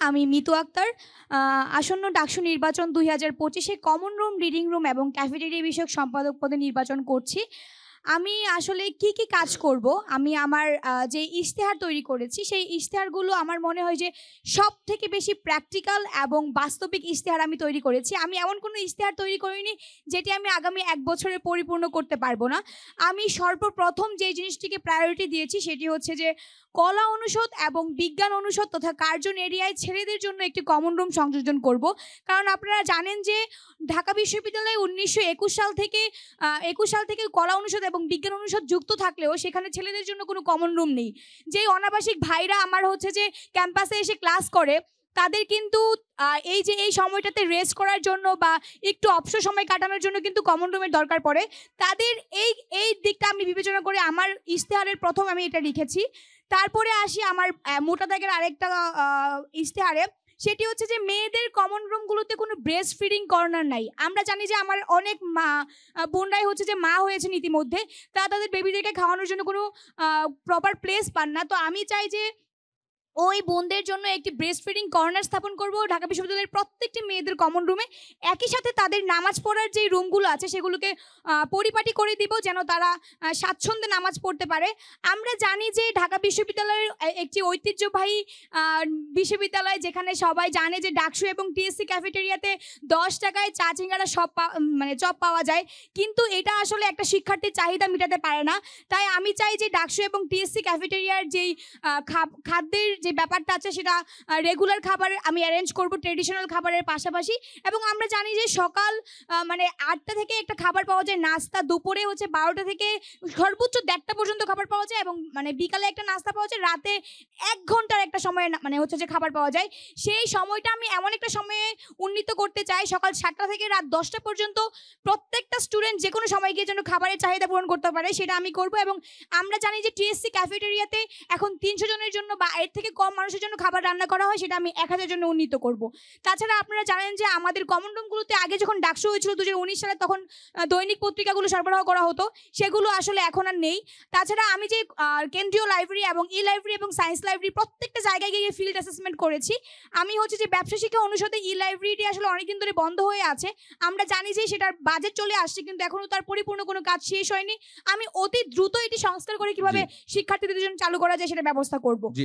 আমি মিতু আক্তার। আসন্ন ডাকসু নির্বাচন ২০২৫-এ কমন রুম, রিডিং রুম এবং ক্যাফেটেরিয়া বিষয়ক সম্পাদক পদে নির্বাচন করছি। আমি আসলে কি কাজ করব, আমি আমার যে ইশতেহার তৈরি করেছি সেই ইশতেহারগুলো আমার মনে হয় যে সবথেকে বেশি প্র্যাকটিক্যাল এবং বাস্তবিক ইশতেহার আমি তৈরি করেছি। আমি এমন কোনো ইশতেহার তৈরি করিনি যেটি আমি আগামী ১ বছরে পরিপূর্ণ করতে পারবো না। আমি সর্বপ্রথম যে জিনিসটিকে প্রায়োরিটি দিয়েছি সেটি হচ্ছে যে কলা অনুষদ এবং বিজ্ঞান অনুষদ তথা কার্জন এরিয়ায় ছেলেদের জন্য একটি কমন রুম সংযোজন করব। কারণ আপনারা জানেন যে ঢাকা বিশ্ববিদ্যালয়ে ১৯২১ সাল থেকে কলা অনুষদ এবং বিজ্ঞান অনুষদ যুক্ত থাকলেও সেখানে ছেলেদের জন্য কোনো কমন রুম নেই। যেই অনাবাসিক ভাইরা আমার হচ্ছে যে ক্যাম্পাসে এসে ক্লাস করে, তাদের কিন্তু এই সময়টাতে রেস্ট করার জন্য বা একটু অবসর সময় কাটানোর জন্য কিন্তু কমন রুমের দরকার পড়ে। তাদের এই দিকটা আমি বিবেচনা করে আমার ইশতেহারের প্রথম আমি এটা লিখেছি। তারপরে আসি আমার মোটা দাগের আরেকটা ইশতেহারে, সেটি হচ্ছে যে মেয়েদের কমন রুমগুলোতে কোনো ব্রেস্ট ফিডিং কর্নার নাই। আমরা জানি যে আমার অনেক বোনরাই হচ্ছে যে মা হয়েছেন ইতিমধ্যে, তারা তাদের বেবিদেরকে খাওয়ানোর জন্য কোনো প্রপার প্লেস পান না। তো আমি চাই যে ওই বোনদের জন্য একটি ব্রেস্ট ফিডিং কর্নার স্থাপন করব ঢাকা বিশ্ববিদ্যালয়ের প্রত্যেকটি মেয়েদের কমন রুমে। একই সাথে তাদের নামাজ পড়ার যে রুমগুলো আছে সেগুলোকে পরিপাটি করে দিব যেন তারা স্বাচ্ছন্দ্যে নামাজ পড়তে পারে। আমরা জানি যে ঢাকা বিশ্ববিদ্যালয়ের একটি ঐতিহ্যবাহী বিশ্ববিদ্যালয়, যেখানে সবাই জানে যে ডাকসু এবং টিএসসি ক্যাফেটেরিয়াতে ১০ টাকায় চা চিংড়া চপ পাওয়া যায়, কিন্তু এটা আসলে একটা শিক্ষার্থীর চাহিদা মেটাতে পারে না। তাই আমি চাই যে ডাকসু এবং টিএসসি ক্যাফেটেরিয়ার যেই খাদ্যের যে ব্যাপারটা আছে সেটা রেগুলার খাবার আমি অ্যারেঞ্জ করব ট্রেডিশনাল খাবারের পাশাপাশি। এবং আমরা জানি যে সকাল ৮টা থেকে একটা খাবার পাওয়া যায় নাস্তা, দুপুরে হচ্ছে ১২টা থেকে সর্বোচ্চ ১:৩০ পর্যন্ত খাবার পাওয়া যায়, এবং বিকালে একটা নাস্তা পাওয়া যায়, রাতে ১ ঘন্টার একটা সময় হচ্ছে যে খাবার পাওয়া যায়। সেই সময়টা আমি এমন একটা সময়ে উন্নীত করতে চাই, সকাল ৭টা থেকে রাত ১০টা পর্যন্ত প্রত্যেকটা স্টুডেন্ট যে কোনো সময় গিয়ে যেন খাবারের চাহিদা পূরণ করতে পারে, সেটা আমি করব। এবং আমরা জানি যে টিএসসি ক্যাফেটেরিয়াতে এখন ৩০০ জনের জন্য বা এর থেকে কম মানুষের জন্য খাবার রান্না করা হয়, সেটা আমি ১,০০০ জন্য উন্নীত করব। তাছাড়া আপনারা জানেন যে আমাদের কমন রুমগুলোতে আগে যখন ডাকসু হয়েছিল ২০১৯ সালে, তখন দৈনিক পত্রিকাগুলো সরবরাহ করা হতো, সেগুলো আসলে এখন আর নেই। তাছাড়া আমি যে কেন্দ্রীয় লাইব্রেরি এবং ই লাইব্রেরি এবং সায়েন্স লাইব্রেরি প্রত্যেকটা জায়গায় গিয়ে ফিল্ড অ্যাসেসমেন্ট করেছি। আমি হচ্ছে যে ব্যবসা শিক্ষা অনুষদে ই লাইব্রেরিটি আসলে অনেকদিন ধরে বন্ধ হয়ে আছে। আমরা জানি যে সেটার বাজেট চলে আসছে, কিন্তু এখনও তার পরিপূর্ণ কোনো কাজ শেষ হয়নি। আমি অতি দ্রুত এটি সংস্কার করে কিভাবে শিক্ষার্থীদের জন্য চালু করা যায় সেটা ব্যবস্থা করব।